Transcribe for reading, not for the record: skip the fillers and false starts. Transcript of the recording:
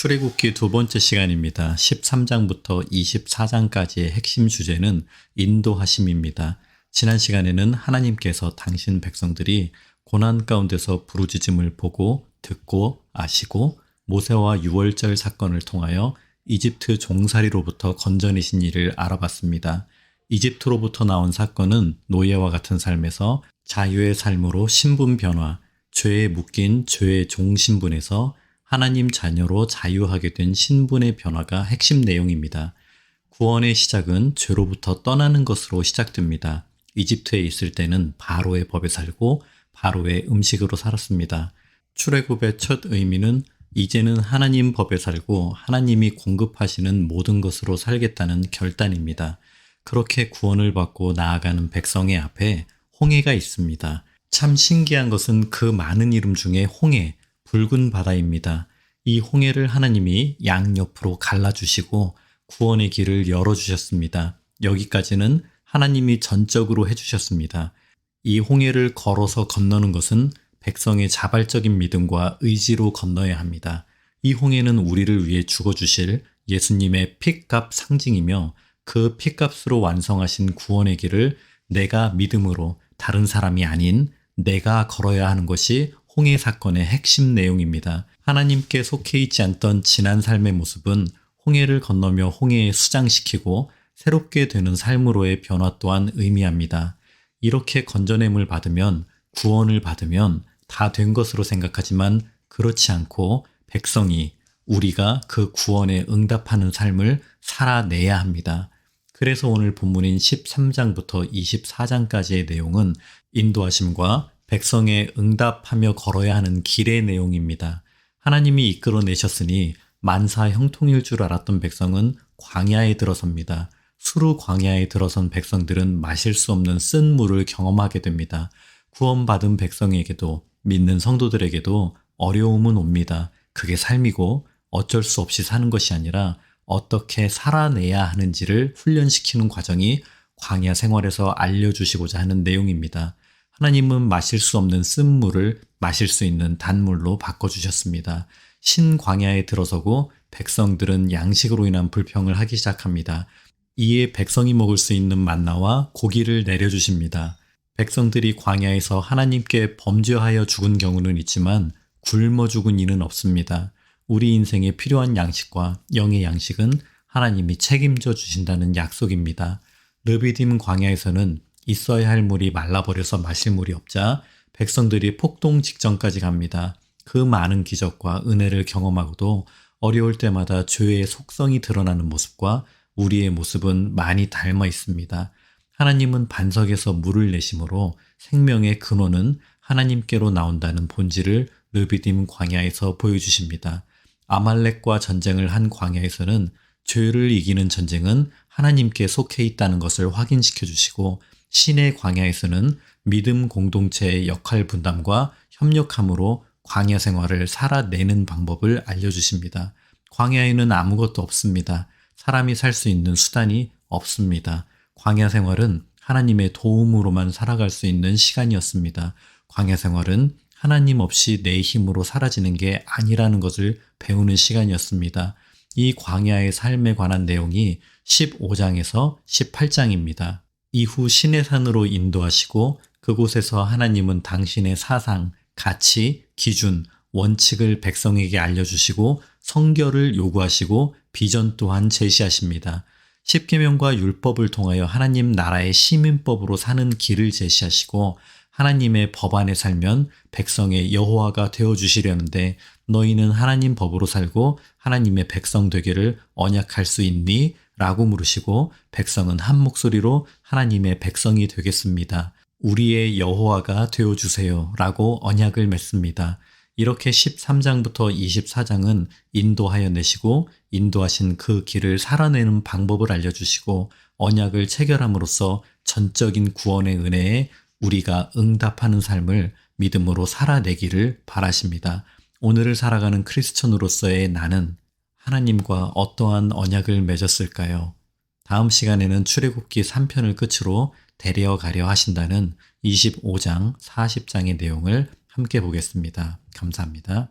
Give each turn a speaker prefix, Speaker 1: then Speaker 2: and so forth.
Speaker 1: 출애굽기 두 번째 시간입니다. 13장부터 24장까지의 핵심 주제는 인도하심입니다. 지난 시간에는 하나님께서 당신 백성들이 고난 가운데서 부르짖음을 보고 듣고 아시고 모세와 유월절 사건을 통하여 이집트 종살이로부터 건져내신 일을 알아봤습니다. 이집트로부터 나온 사건은 노예와 같은 삶에서 자유의 삶으로 신분 변화, 죄에 묶인 죄의 종신분에서 하나님 자녀로 자유하게 된 신분의 변화가 핵심 내용입니다. 구원의 시작은 죄로부터 떠나는 것으로 시작됩니다. 이집트에 있을 때는 바로의 법에 살고 바로의 음식으로 살았습니다. 출애굽의 첫 의미는 이제는 하나님 법에 살고 하나님이 공급하시는 모든 것으로 살겠다는 결단입니다. 그렇게 구원을 받고 나아가는 백성의 앞에 홍해가 있습니다. 참 신기한 것은 그 많은 이름 중에 홍해, 붉은 바다입니다. 이 홍해를 하나님이 양옆으로 갈라주시고 구원의 길을 열어주셨습니다. 여기까지는 하나님이 전적으로 해주셨습니다. 이 홍해를 걸어서 건너는 것은 백성의 자발적인 믿음과 의지로 건너야 합니다. 이 홍해는 우리를 위해 죽어주실 예수님의 핏값 상징이며 그 핏값으로 완성하신 구원의 길을 내가 믿음으로 다른 사람이 아닌 내가 걸어야 하는 것이 홍해 사건의 핵심 내용입니다. 하나님께 속해 있지 않던 지난 삶의 모습은 홍해를 건너며 홍해에 수장시키고 새롭게 되는 삶으로의 변화 또한 의미합니다. 이렇게 건져냄을 받으면, 구원을 받으면 다 된 것으로 생각하지만 그렇지 않고 백성이, 우리가 그 구원에 응답하는 삶을 살아내야 합니다. 그래서 오늘 본문인 13장부터 24장까지의 내용은 인도하심과 백성의 응답하며 걸어야 하는 길의 내용입니다. 하나님이 이끌어내셨으니 만사 형통일 줄 알았던 백성은 광야에 들어섭니다. 수루 광야에 들어선 백성들은 마실 수 없는 쓴 물을 경험하게 됩니다. 구원받은 백성에게도 믿는 성도들에게도 어려움은 옵니다. 그게 삶이고 어쩔 수 없이 사는 것이 아니라 어떻게 살아내야 하는지를 훈련시키는 과정이 광야 생활에서 알려주시고자 하는 내용입니다. 하나님은 마실 수 없는 쓴물을 마실 수 있는 단물로 바꿔주셨습니다. 신광야에 들어서고 백성들은 양식으로 인한 불평을 하기 시작합니다. 이에 백성이 먹을 수 있는 만나와 고기를 내려주십니다. 백성들이 광야에서 하나님께 범죄하여 죽은 경우는 있지만 굶어 죽은 이는 없습니다. 우리 인생에 필요한 양식과 영의 양식은 하나님이 책임져 주신다는 약속입니다. 르비딤 광야에서는 있어야 할 물이 말라버려서 마실 물이 없자 백성들이 폭동 직전까지 갑니다. 그 많은 기적과 은혜를 경험하고도 어려울 때마다 죄의 속성이 드러나는 모습과 우리의 모습은 많이 닮아 있습니다. 하나님은 반석에서 물을 내심으로 생명의 근원은 하나님께로 나온다는 본질을 르비딤 광야에서 보여주십니다. 아말렉과 전쟁을 한 광야에서는 죄를 이기는 전쟁은 하나님께 속해 있다는 것을 확인시켜 주시고 신의 광야에서는 믿음 공동체의 역할 분담과 협력함으로 광야 생활을 살아내는 방법을 알려주십니다. 광야에는 아무것도 없습니다. 사람이 살 수 있는 수단이 없습니다. 광야 생활은 하나님의 도움으로만 살아갈 수 있는 시간이었습니다. 광야 생활은 하나님 없이 내 힘으로 사라지는 게 아니라는 것을 배우는 시간이었습니다. 이 광야의 삶에 관한 내용이 15장에서 18장입니다. 이후 시내산으로 인도하시고 그곳에서 하나님은 당신의 사상, 가치, 기준, 원칙을 백성에게 알려주시고 성결을 요구하시고 비전 또한 제시하십니다. 십계명과 율법을 통하여 하나님 나라의 시민법으로 사는 길을 제시하시고 하나님의 법 안에 살면 백성의 여호와가 되어주시려는데 너희는 하나님 법으로 살고 하나님의 백성 되기를 언약할 수 있니? 라고 물으시고 백성은 한 목소리로 하나님의 백성이 되겠습니다. 우리의 여호와가 되어주세요 라고 언약을 맺습니다. 이렇게 13장부터 24장은 인도하여 내시고 인도하신 그 길을 살아내는 방법을 알려주시고 언약을 체결함으로써 전적인 구원의 은혜에 우리가 응답하는 삶을 믿음으로 살아내기를 바라십니다. 오늘을 살아가는 크리스천으로서의 나는 하나님과 어떠한 언약을 맺었을까요? 다음 시간에는 출애굽기 3편을 끝으로 데려가려 하신다는 25장, 40장의 내용을 함께 보겠습니다. 감사합니다.